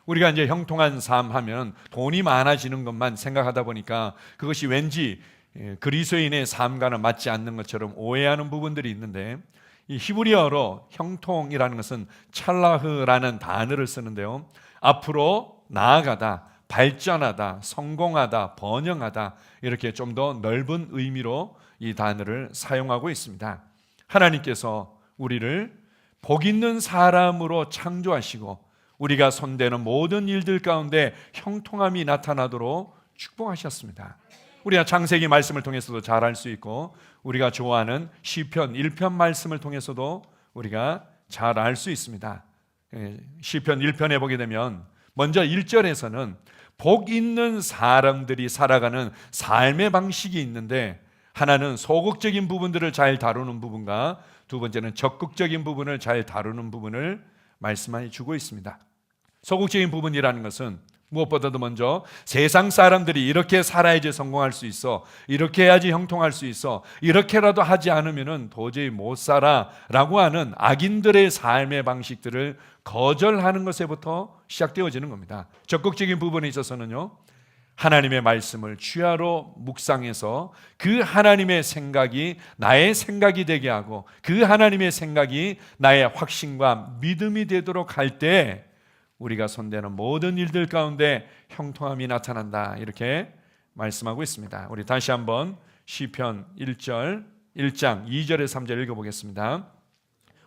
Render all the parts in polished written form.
우리가 이제 형통한 삶 하면 돈이 많아지는 것만 생각하다 보니까 그것이 왠지 그리스도인의 삶과는 맞지 않는 것처럼 오해하는 부분들이 있는데, 이 히브리어로 형통이라는 것은 찰라흐라는 단어를 쓰는데요, 앞으로 나아가다, 발전하다, 성공하다, 번영하다, 이렇게 좀 더 넓은 의미로 이 단어를 사용하고 있습니다. 하나님께서 우리를 복 있는 사람으로 창조하시고 우리가 손대는 모든 일들 가운데 형통함이 나타나도록 축복하셨습니다. 우리가 창세기 말씀을 통해서도 잘 알 수 있고, 우리가 좋아하는 시편 1편 말씀을 통해서도 우리가 잘 알 수 있습니다. 시편 1편에 보게 되면 먼저 1절에서는 복 있는 사람들이 살아가는 삶의 방식이 있는데, 하나는 소극적인 부분들을 잘 다루는 부분과 두 번째는 적극적인 부분을 잘 다루는 부분을 말씀해 주고 있습니다. 소극적인 부분이라는 것은 무엇보다도 먼저 세상 사람들이 이렇게 살아야지 성공할 수 있어, 이렇게 해야지 형통할 수 있어, 이렇게라도 하지 않으면 도저히 못 살아 라고 하는 악인들의 삶의 방식들을 거절하는 것에부터 시작되어지는 겁니다. 적극적인 부분에 있어서는요, 하나님의 말씀을 주야로 묵상해서 그 하나님의 생각이 나의 생각이 되게 하고 그 하나님의 생각이 나의 확신과 믿음이 되도록 할 때 우리가 손대는 모든 일들 가운데 형통함이 나타난다, 이렇게 말씀하고 있습니다. 우리 다시 한번 시편 1장 2절에서 3절 읽어보겠습니다.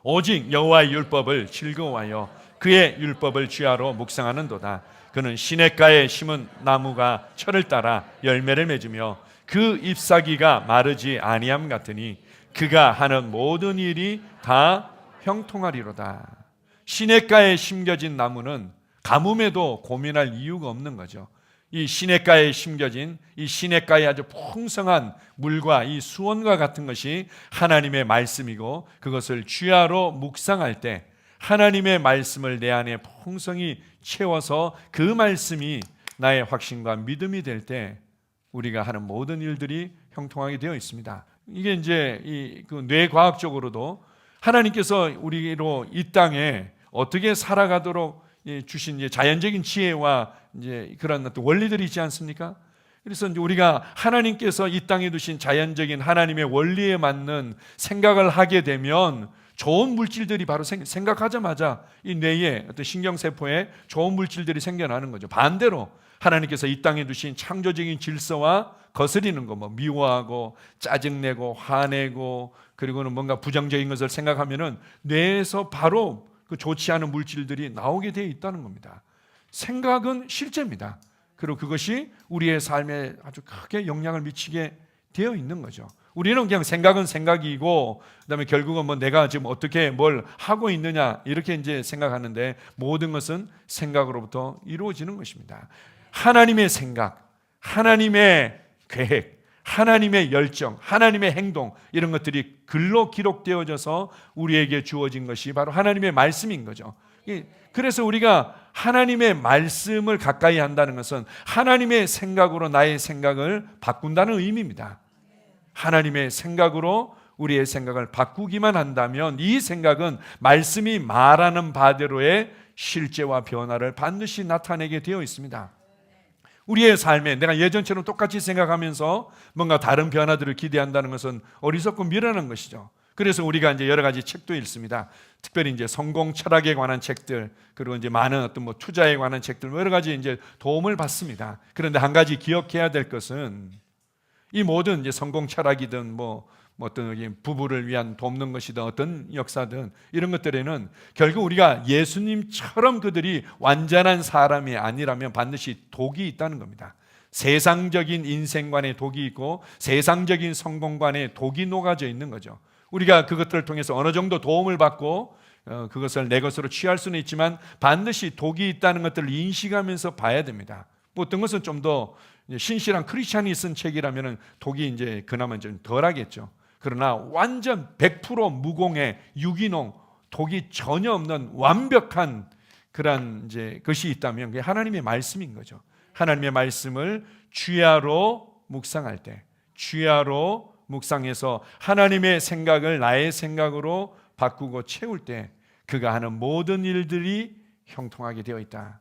오직 여호와의 율법을 즐거워하여 그의 율법을 주야로 묵상하는도다. 그는 시냇가에 심은 나무가 철을 따라 열매를 맺으며 그 잎사귀가 마르지 아니함 같으니 그가 하는 모든 일이 다 형통하리로다. 시냇가에 심겨진 나무는 가뭄에도 고민할 이유가 없는 거죠. 이 시냇가에 심겨진 이 시냇가의 아주 풍성한 물과 이 수원과 같은 것이 하나님의 말씀이고, 그것을 주야로 묵상할 때 하나님의 말씀을 내 안에 풍성히 채워서 그 말씀이 나의 확신과 믿음이 될 때 우리가 하는 모든 일들이 형통하게 되어 있습니다. 이게 이제 그 뇌과학적으로도 하나님께서 우리로 이 땅에 어떻게 살아가도록 주신 자연적인 지혜와 이제 그런 어떤 원리들이 있지 않습니까? 그래서 이제 우리가 하나님께서 이 땅에 두신 자연적인 하나님의 원리에 맞는 생각을 하게 되면 좋은 물질들이 바로 생각하자마자 이 뇌에 어떤 신경세포에 좋은 물질들이 생겨나는 거죠. 반대로 하나님께서 이 땅에 두신 창조적인 질서와 거스리는 거, 뭐 미워하고 짜증내고 화내고 그리고는 뭔가 부정적인 것을 생각하면은 뇌에서 바로 그 좋지 않은 물질들이 나오게 되어 있다는 겁니다. 생각은 실제입니다. 그리고 그것이 우리의 삶에 아주 크게 영향을 미치게 되어 있는 거죠. 우리는 그냥 생각은 생각이고, 그다음에 결국은 뭐 내가 지금 어떻게 뭘 하고 있느냐 이렇게 이제 생각하는데, 모든 것은 생각으로부터 이루어지는 것입니다. 하나님의 생각, 하나님의 계획, 하나님의 열정, 하나님의 행동, 이런 것들이 글로 기록되어져서 우리에게 주어진 것이 바로 하나님의 말씀인 거죠. 그래서 우리가 하나님의 말씀을 가까이 한다는 것은 하나님의 생각으로 나의 생각을 바꾼다는 의미입니다. 하나님의 생각으로 우리의 생각을 바꾸기만 한다면 이 생각은 말씀이 말하는 바대로의 실제와 변화를 반드시 나타내게 되어 있습니다. 우리의 삶에 내가 예전처럼 똑같이 생각하면서 뭔가 다른 변화들을 기대한다는 것은 어리석고 미련한 것이죠. 그래서 우리가 이제 여러 가지 책도 읽습니다. 특별히 이제 성공 철학에 관한 책들, 그리고 이제 많은 어떤 뭐 투자에 관한 책들, 여러 가지 이제 도움을 받습니다. 그런데 한 가지 기억해야 될 것은 이 모든 이제 성공 철학이든 뭐 어떤 부부를 위한 돕는 것이든 어떤 역사든 이런 것들에는 결국 우리가 예수님처럼 그들이 완전한 사람이 아니라면 반드시 독이 있다는 겁니다. 세상적인 인생관에 독이 있고 세상적인 성공관에 독이 녹아져 있는 거죠. 우리가 그것들을 통해서 어느 정도 도움을 받고 그것을 내 것으로 취할 수는 있지만 반드시 독이 있다는 것들을 인식하면서 봐야 됩니다. 뭐 어떤 것은 좀 더 신실한 크리스찬이 쓴 책이라면 독이 이제 그나마 좀 덜하겠죠. 그러나 완전 100% 무공의 유기농, 독이 전혀 없는 완벽한 그런 이제 것이 있다면 그게 하나님의 말씀인 거죠. 하나님의 말씀을 주야로 묵상할 때, 주야로 묵상해서 하나님의 생각을 나의 생각으로 바꾸고 채울 때 그가 하는 모든 일들이 형통하게 되어 있다.